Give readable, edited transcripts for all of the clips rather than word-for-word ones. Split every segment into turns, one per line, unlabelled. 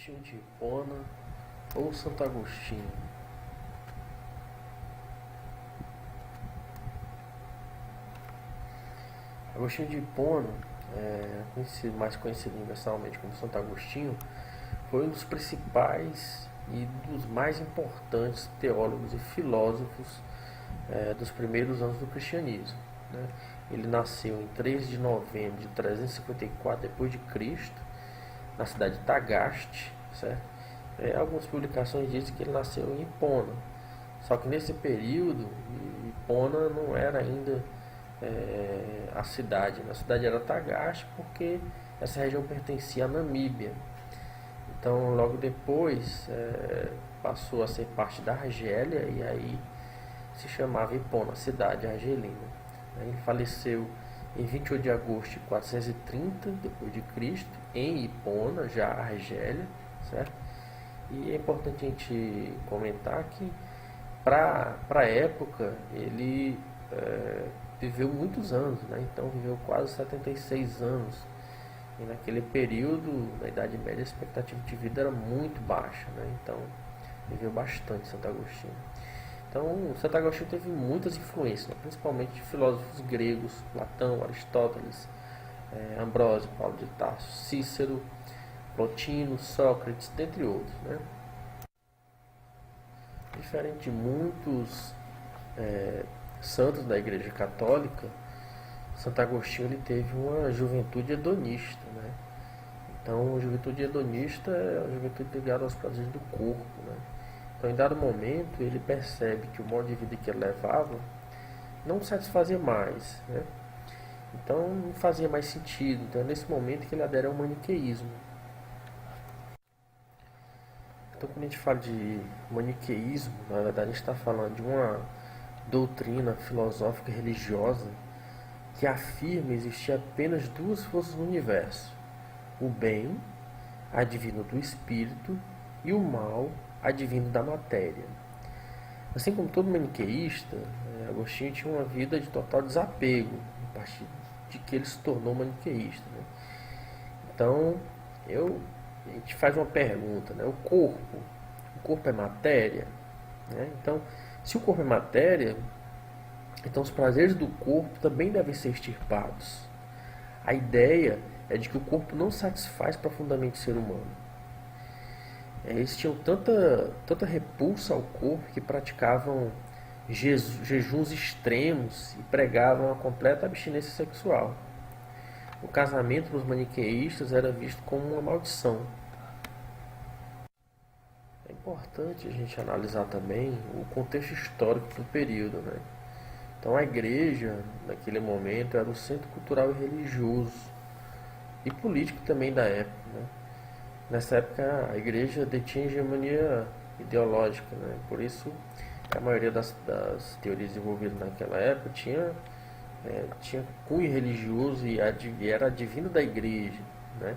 Agostinho de Hipona ou Santo Agostinho. Agostinho de Hipona, mais conhecido universalmente como Santo Agostinho, foi um dos principais e dos mais importantes teólogos e filósofos dos primeiros anos do cristianismo, né? Ele nasceu em 3 de novembro de 354 d.C., na cidade de Tagaste, certo? Algumas publicações dizem que ele nasceu em Hipona, só que nesse período Hipona não era ainda a cidade. A cidade era Tagaste porque essa região pertencia à Namíbia. Então logo depois passou a ser parte da Argélia e aí se chamava Hipona, cidade argelina. Ele faleceu em 28 de agosto de 430 d.C. em Hipona, já Argélia, certo? E é importante a gente comentar que para a época ele viveu muitos anos, né? Então viveu quase 76 anos. E naquele período, na Idade Média, a expectativa de vida era muito baixa, né? Então viveu bastante Santo Agostinho. Então, Santo Agostinho teve muitas influências, né? Principalmente de filósofos gregos, Platão, Aristóteles, Ambrósio, Paulo de Tarso, Cícero, Plotino, Sócrates, dentre outros, né? Diferente de muitos santos da Igreja Católica, Santo Agostinho ele teve uma juventude hedonista, né? Então, a juventude hedonista é a juventude ligada aos prazeres do corpo, né? Então, em dado momento, ele percebe que o modo de vida que ele levava não satisfazia mais, né? Então, não fazia mais sentido. Então, é nesse momento que ele adere ao maniqueísmo. Então, quando a gente fala de maniqueísmo, na verdade, a gente está falando de uma doutrina filosófica e religiosa que afirma existir apenas duas forças no universo: o bem, advindo do espírito, e o mal, advindo da matéria. Assim como todo maniqueísta, Agostinho tinha uma vida de total desapego a partir de que ele se tornou maniqueísta, né? Então, a gente faz uma pergunta, né? O corpo é matéria, né? Então, se o corpo é matéria, então os prazeres do corpo também devem ser extirpados. A ideia é de que o corpo não satisfaz profundamente o ser humano. Eles tinham tanta repulsa ao corpo que praticavam jejuns extremos e pregavam a completa abstinência sexual. O casamento para os maniqueístas era visto como uma maldição. É importante a gente analisar também o contexto histórico do período, né? Então a igreja, naquele momento, era o centro cultural e religioso e político também da época, né? Nessa época a igreja detinha hegemonia ideológica, né? Por isso a maioria das teorias desenvolvidas naquela época tinha cunho religioso e era advindo da igreja, né?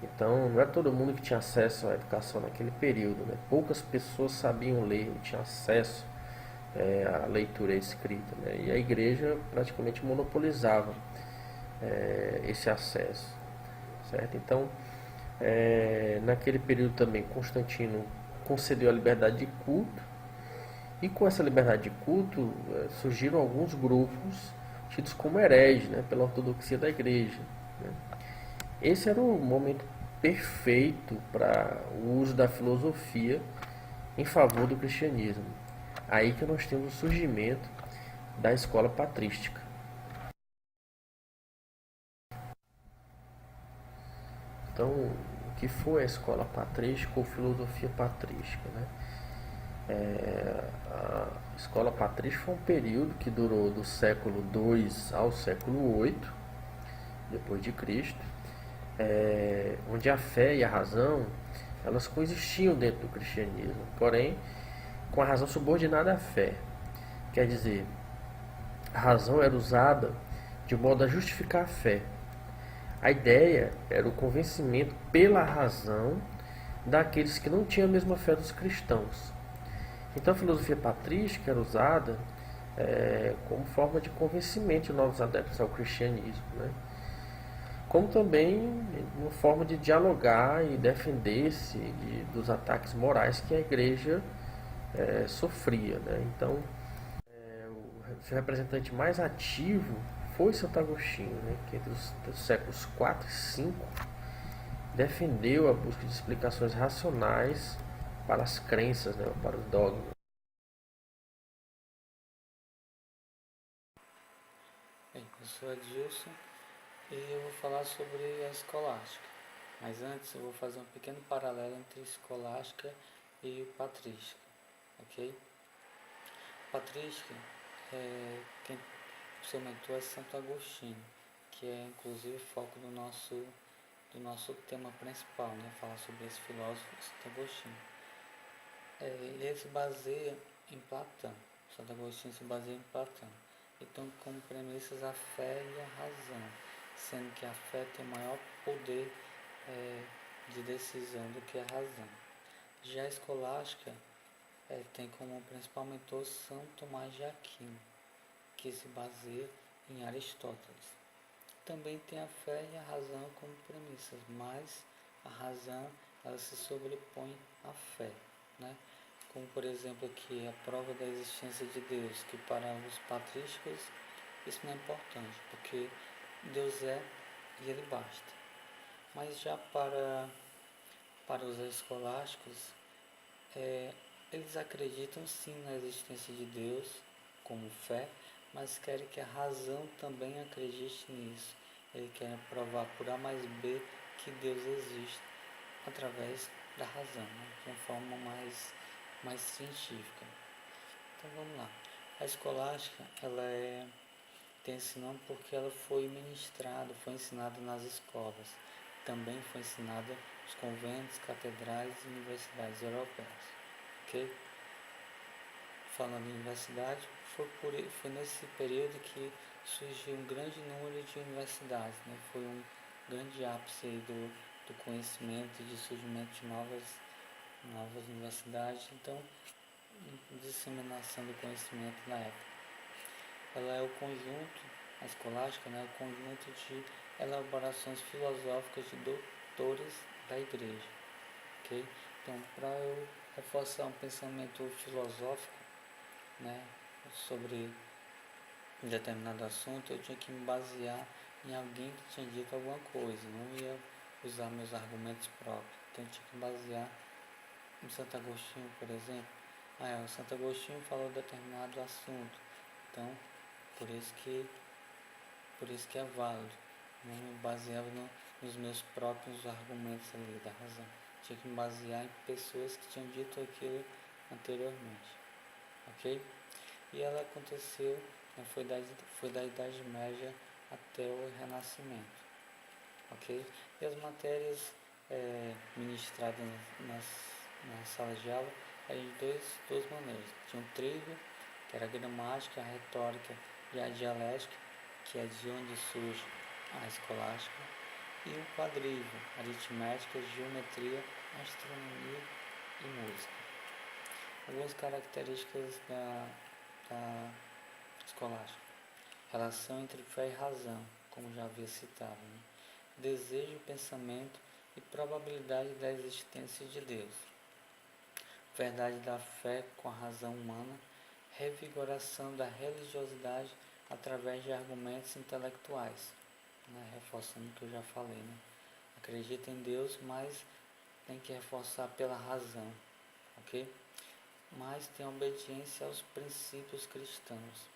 Então não era todo mundo que tinha acesso à educação naquele período, né? Poucas pessoas sabiam ler ou tinham acesso à leitura escrita, né? E a igreja praticamente monopolizava esse acesso, certo? Então naquele período também Constantino concedeu a liberdade de culto, e com essa liberdade de culto surgiram alguns grupos tidos como hereges, né, pela ortodoxia da igreja, né? Esse era o momento perfeito para o uso da filosofia em favor do cristianismo. Aí que nós temos o surgimento da escola patrística. Então, o que foi a escola patrística ou filosofia patrística, né? A escola patrística foi um período que durou do século II ao século VIII depois de Cristo, onde a fé e a razão elas coexistiam dentro do cristianismo, porém com a razão subordinada à fé. Quer dizer, a razão era usada de modo a justificar a fé. A ideia era o convencimento pela razão daqueles que não tinham a mesma fé dos cristãos. Então a filosofia patrística era usada como forma de convencimento de novos adeptos ao cristianismo, né? como também uma forma de dialogar e defender-se dos ataques morais que a igreja sofria, né? Então, o seu representante mais ativo foi Santo Agostinho, né? Que entre os séculos 4 e 5 defendeu a busca de explicações racionais para as crenças, né? Para os dogmas.
Bem, eu sou Adilson e eu vou falar sobre a escolástica. Mas antes eu vou fazer um pequeno paralelo entre escolástica e patrística, ok? Patrística, quem seu mentor é Santo Agostinho, que é inclusive o foco do nosso tema principal, né? Falar sobre esse filósofo Santo Agostinho. Ele se baseia em Platão. Santo Agostinho se baseia em Platão. Então, como premissas, a fé e a razão, sendo que a fé tem maior poder de decisão do que a razão. Já a escolástica tem como principal mentor São Tomás de Aquino, que se baseia em Aristóteles. Também tem a fé e a razão como premissas, mas a razão ela se sobrepõe à fé, né? Como por exemplo aqui a prova da existência de Deus, que para os patrísticos isso não é importante, porque Deus é e ele basta. Mas já para os escolásticos, eles acreditam sim na existência de Deus como fé, mas querem que a razão também acredite nisso. Eles querem provar por A mais B que Deus existe através da razão, né? De uma forma mais científica. Então vamos lá. A escolástica tem esse nome porque ela foi ministrada, foi ensinada nas escolas. Também foi ensinada nos conventos, catedrais e universidades europeias. Ok? Falando em universidade, foi nesse período que surgiu um grande número de universidades, né? Foi um grande ápice do conhecimento e de surgimento de novas universidades, então, disseminação do conhecimento na época. Ela é o conjunto, a escolástica, né? O conjunto de elaborações filosóficas de doutores da igreja, ok? Então, para eu reforçar um pensamento filosófico, né, sobre um determinado assunto, eu tinha que me basear em alguém que tinha dito alguma coisa, não ia usar meus argumentos próprios. Então eu tinha que me basear em Santo Agostinho, por exemplo. O Santo Agostinho falou determinado assunto, então por isso que é válido. Não me baseava nos meus próprios argumentos ali da razão. Tinha que me basear em pessoas que tinham dito aquilo anteriormente, ok? E ela aconteceu, né, foi da Idade Média até o Renascimento, ok? E as matérias ministradas nas salas de aula eram de duas maneiras. Tinha um trilho, que era a gramática, a retórica e a dialética, que é de onde surge a escolástica, e o quadrívio, aritmética, geometria, astronomia e música. Algumas características da escolástica: relação entre fé e razão, como já havia citado, né? Desejo, pensamento e probabilidade da existência de Deus, verdade da fé com a razão humana, revigoração da religiosidade através de argumentos intelectuais, né? Reforçando o que eu já falei, né? Acredita em Deus, mas tem que reforçar pela razão, ok? Mas tem obediência aos princípios cristãos.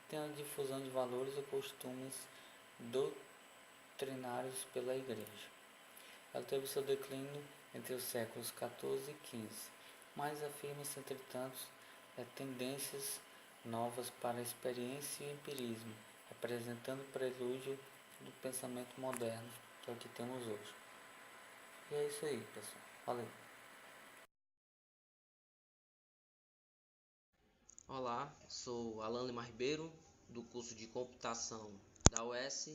Tem a difusão de valores e costumes doutrinários pela Igreja. Ela teve seu declínio entre os séculos XIV e XV, mas afirma-se, entretanto, tendências novas para a experiência e empirismo, representando o prelúdio do pensamento moderno, que é o que temos hoje. E é isso aí, pessoal. Valeu!
Olá, sou Alan Lima Ribeiro, do curso de Computação da UES,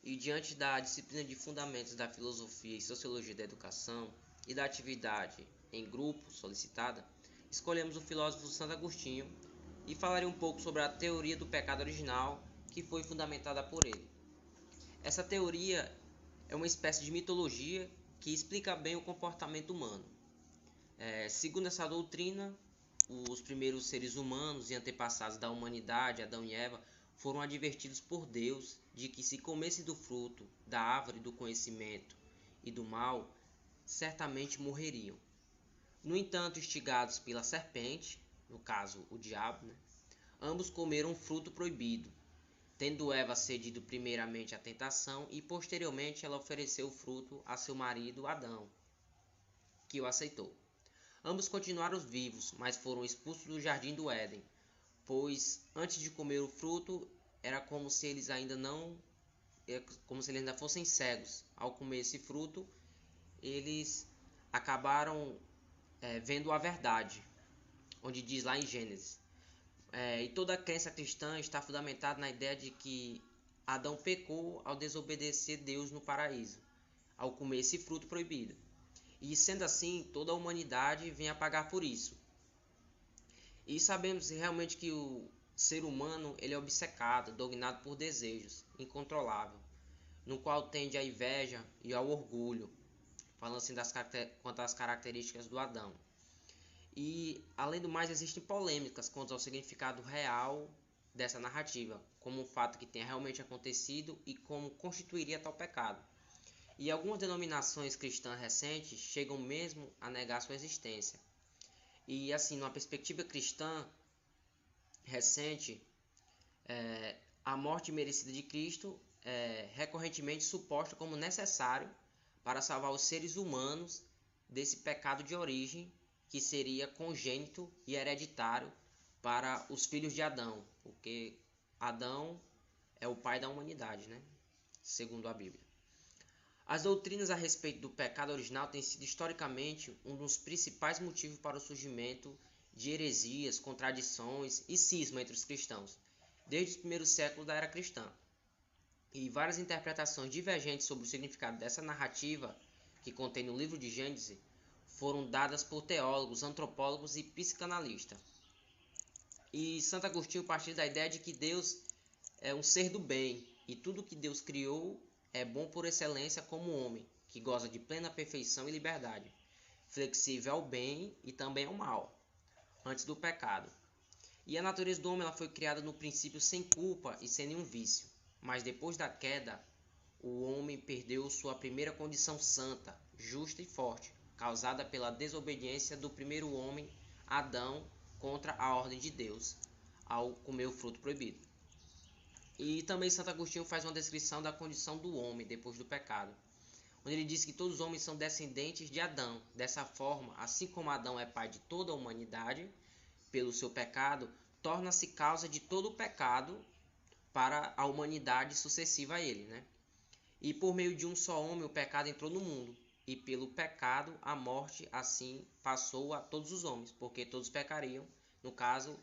e diante da disciplina de Fundamentos da Filosofia e Sociologia da Educação e da atividade em grupo solicitada, escolhemos o filósofo Santo Agostinho e falarei um pouco sobre a teoria do pecado original que foi fundamentada por ele. Essa teoria é uma espécie de mitologia que explica bem o comportamento humano. Segundo essa doutrina, os primeiros seres humanos e antepassados da humanidade, Adão e Eva, foram advertidos por Deus de que se comessem do fruto da árvore do conhecimento e do mal, certamente morreriam. No entanto, instigados pela serpente, no caso o diabo, ambos comeram um fruto proibido, tendo Eva cedido primeiramente à tentação e posteriormente ela ofereceu o fruto a seu marido Adão, que o aceitou. Ambos continuaram vivos, mas foram expulsos do jardim do Éden, pois antes de comer o fruto era como se eles ainda fossem cegos. Ao comer esse fruto, eles acabaram vendo a verdade, onde diz lá em Gênesis. E toda a crença cristã está fundamentada na ideia de que Adão pecou ao desobedecer Deus no paraíso, ao comer esse fruto proibido. E sendo assim, toda a humanidade vem a pagar por isso. E sabemos realmente que o ser humano ele é obcecado, dominado por desejos, incontrolável, no qual tende à inveja e ao orgulho, falando assim quanto às características do Adão. E, além do mais, existem polêmicas quanto ao significado real dessa narrativa, como o fato que tenha realmente acontecido e como constituiria tal pecado. E algumas denominações cristãs recentes chegam mesmo a negar sua existência. E assim, numa perspectiva cristã recente, a morte merecida de Cristo é recorrentemente suposta como necessário para salvar os seres humanos desse pecado de origem que seria congênito e hereditário para os filhos de Adão, porque Adão é o pai da humanidade, segundo a Bíblia. As doutrinas a respeito do pecado original têm sido historicamente um dos principais motivos para o surgimento de heresias, contradições e cisma entre os cristãos, desde os primeiros séculos da era cristã. E várias interpretações divergentes sobre o significado dessa narrativa, que contém no livro de Gênesis, foram dadas por teólogos, antropólogos e psicanalistas. E Santo Agostinho partiu da ideia de que Deus é um ser do bem, e tudo que Deus criou é bom por excelência como homem, que goza de plena perfeição e liberdade, flexível ao bem e também ao mal, antes do pecado. E a natureza do homem ela foi criada no princípio sem culpa e sem nenhum vício, mas depois da queda, o homem perdeu sua primeira condição santa, justa e forte, causada pela desobediência do primeiro homem, Adão, contra a ordem de Deus, ao comer o fruto proibido. E também Santo Agostinho faz uma descrição da condição do homem depois do pecado, onde ele diz que todos os homens são descendentes de Adão. Dessa forma, assim como Adão é pai de toda a humanidade, pelo seu pecado, torna-se causa de todo o pecado para a humanidade sucessiva a ele. E por meio de um só homem o pecado entrou no mundo, e pelo pecado a morte assim passou a todos os homens, porque todos pecariam, no caso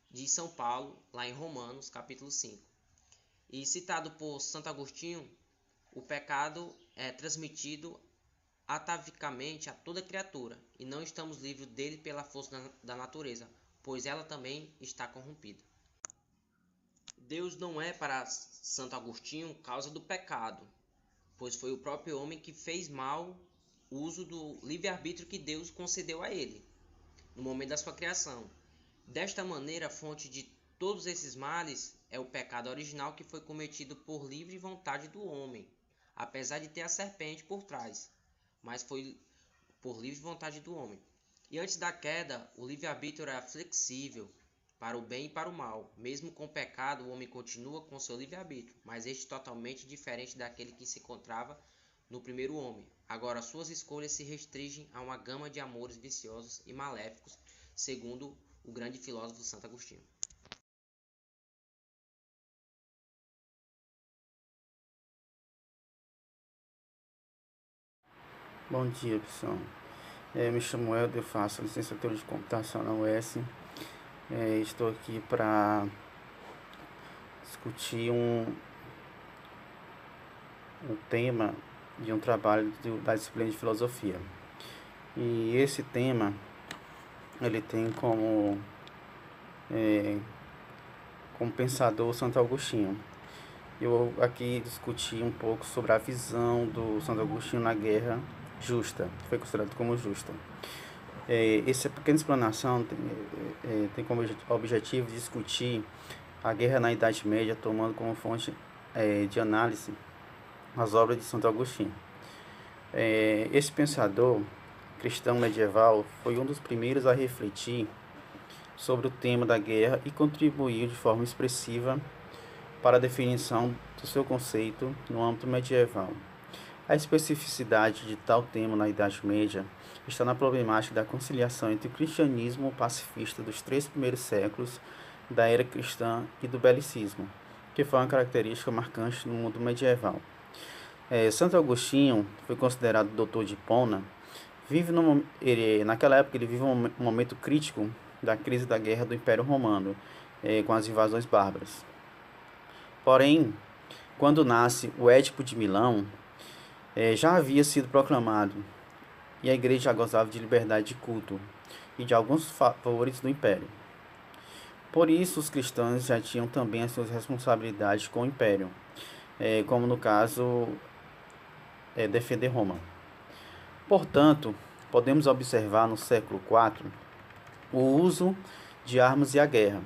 de São Paulo, lá em Romanos, capítulo 5. E citado por Santo Agostinho, o pecado é transmitido atavicamente a toda criatura, e não estamos livres dele pela força da natureza, pois ela também está corrompida. Deus não é para Santo Agostinho causa do pecado, pois foi o próprio homem que fez mal uso do livre-arbítrio que Deus concedeu a ele, no momento da sua criação. Desta maneira, a fonte de todos esses males é o pecado original que foi cometido por livre vontade do homem, apesar de ter a serpente por trás, mas foi por livre vontade do homem. E antes da queda, o livre-arbítrio era flexível para o bem e para o mal. Mesmo com o pecado, o homem continua com seu livre-arbítrio, mas este totalmente diferente daquele que se encontrava no primeiro homem. Agora, suas escolhas se restringem a uma gama de amores viciosos e maléficos, segundo o grande filósofo Santo Agostinho.
Bom dia, pessoal. Me chamo Helder, eu faço licenciatura de computação na UES. Estou aqui para discutir um tema de um trabalho da disciplina de filosofia. E esse tema, ele tem como pensador Santo Agostinho. Eu vou aqui discutir um pouco sobre a visão do Santo Agostinho na guerra justa, que foi considerado como justa. Essa pequena explanação tem como objetivo discutir a guerra na Idade Média, tomando como fonte de análise as obras de Santo Agostinho. Esse pensador cristão medieval foi um dos primeiros a refletir sobre o tema da guerra e contribuiu de forma expressiva para a definição do seu conceito no âmbito medieval. A especificidade de tal tema na Idade Média está na problemática da conciliação entre o cristianismo pacifista dos 3 primeiros séculos da era cristã e do belicismo, que foi uma característica marcante no mundo medieval. Santo Agostinho foi considerado doutor de Hipona. Naquela época ele vive um momento crítico da crise da guerra do Império Romano, com as invasões bárbaras. Porém, quando nasce o Édipo de Milão, já havia sido proclamado e a igreja já gozava de liberdade de culto e de alguns favores do Império. Por isso, os cristãos já tinham também as suas responsabilidades com o Império, como no caso defender Roma. Portanto, podemos observar no século IV o uso de armas e a guerra.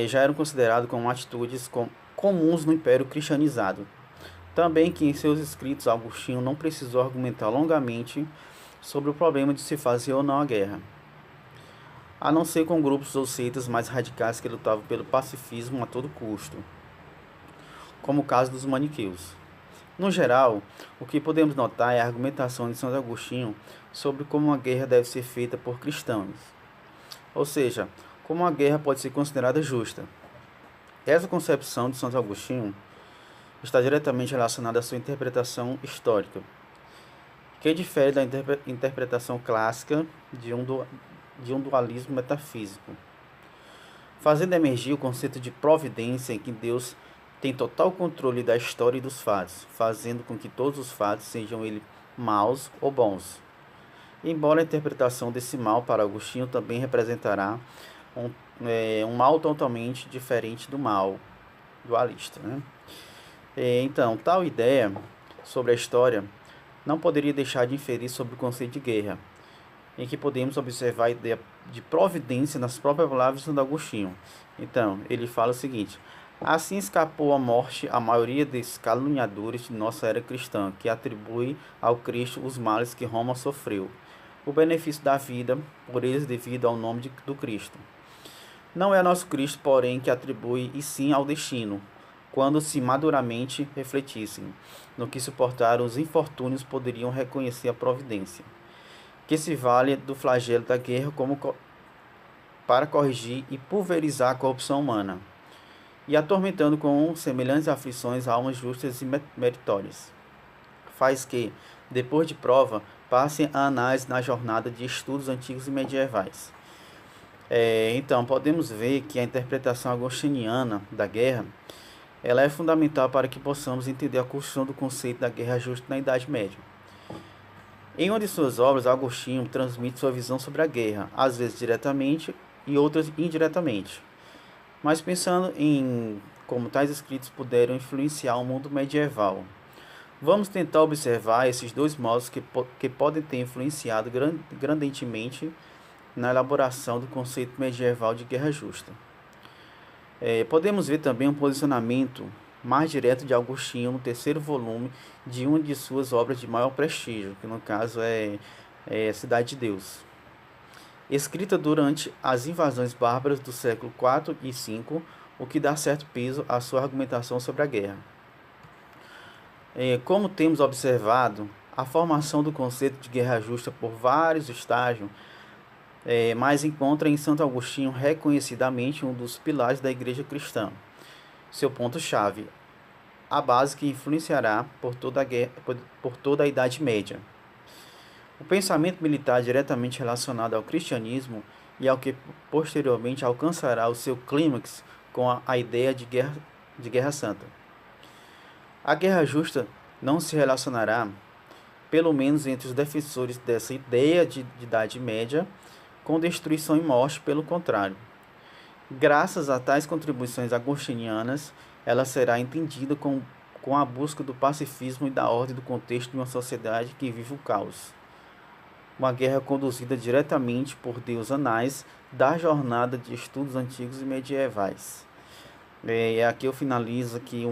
Já eram considerados como atitudes comuns no Império cristianizado. Também que em seus escritos Agostinho não precisou argumentar longamente sobre o problema de se fazer ou não a guerra, a não ser com grupos ou seitas mais radicais que lutavam pelo pacifismo a todo custo, como o caso dos maniqueus. No geral, o que podemos notar é a argumentação de Santo Agostinho sobre como uma guerra deve ser feita por cristãos, ou seja, como uma guerra pode ser considerada justa. Essa concepção de Santo Agostinho está diretamente relacionada à sua interpretação histórica, que difere da interpretação clássica de um dualismo metafísico, fazendo emergir o conceito de providência em que Deus tem total controle da história e dos fatos, fazendo com que todos os fatos sejam eles maus ou bons. Embora a interpretação desse mal para Agostinho também representará um mal totalmente diferente do mal dualista, né? Então, tal ideia sobre a história não poderia deixar de inferir sobre o conceito de guerra, em que podemos observar a ideia de providência nas próprias palavras de Santo Agostinho. Então, ele fala o seguinte: assim escapou à morte a maioria dos caluniadores de nossa era cristã, que atribui ao Cristo os males que Roma sofreu, o benefício da vida por eles devido ao nome do Cristo. Não é nosso Cristo, porém, que atribui, e sim ao destino, quando se maduramente refletissem no que suportaram os infortúnios, poderiam reconhecer a providência, que se vale do flagelo da guerra para corrigir e pulverizar a corrupção humana, e atormentando com semelhantes aflições almas justas e meritórias. Faz que, depois de prova, passem a análise na jornada de estudos antigos e medievais. Então, podemos ver que a interpretação agostiniana da guerra ela é fundamental para que possamos entender a construção do conceito da guerra justa na Idade Média. Em uma de suas obras, Agostinho transmite sua visão sobre a guerra, às vezes diretamente e outras indiretamente, mas pensando em como tais escritos puderam influenciar o mundo medieval. Vamos tentar observar esses dois modos que podem ter influenciado grandemente na elaboração do conceito medieval de guerra justa. Podemos ver também um posicionamento mais direto de Agostinho no 3º volume de uma de suas obras de maior prestígio, que no caso é Cidade de Deus, escrita durante as invasões bárbaras do século IV e V, o que dá certo peso à sua argumentação sobre a guerra. Como temos observado, a formação do conceito de guerra justa por vários estágios, mas encontra em Santo Agostinho reconhecidamente um dos pilares da Igreja cristã, seu ponto-chave, a base que influenciará por toda a Idade Média. O pensamento militar é diretamente relacionado ao cristianismo e ao que posteriormente alcançará o seu clímax com a ideia de guerra santa. A guerra justa não se relacionará, pelo menos entre os defensores dessa ideia de Idade Média, com destruição e morte, pelo contrário. Graças a tais contribuições agostinianas, ela será entendida com a busca do pacifismo e da ordem do contexto de uma sociedade que vive o caos. Uma guerra conduzida diretamente por Deus Anais da jornada de estudos antigos e medievais. E aqui eu finalizo aqui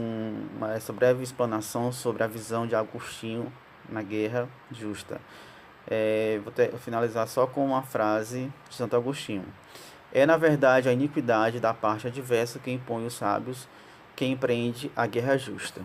essa breve explanação sobre a visão de Agostinho na Guerra Justa. Vou finalizar só com uma frase de Santo Agostinho. É, na verdade, a iniquidade da parte adversa que impõe os sábios, que empreende a guerra justa.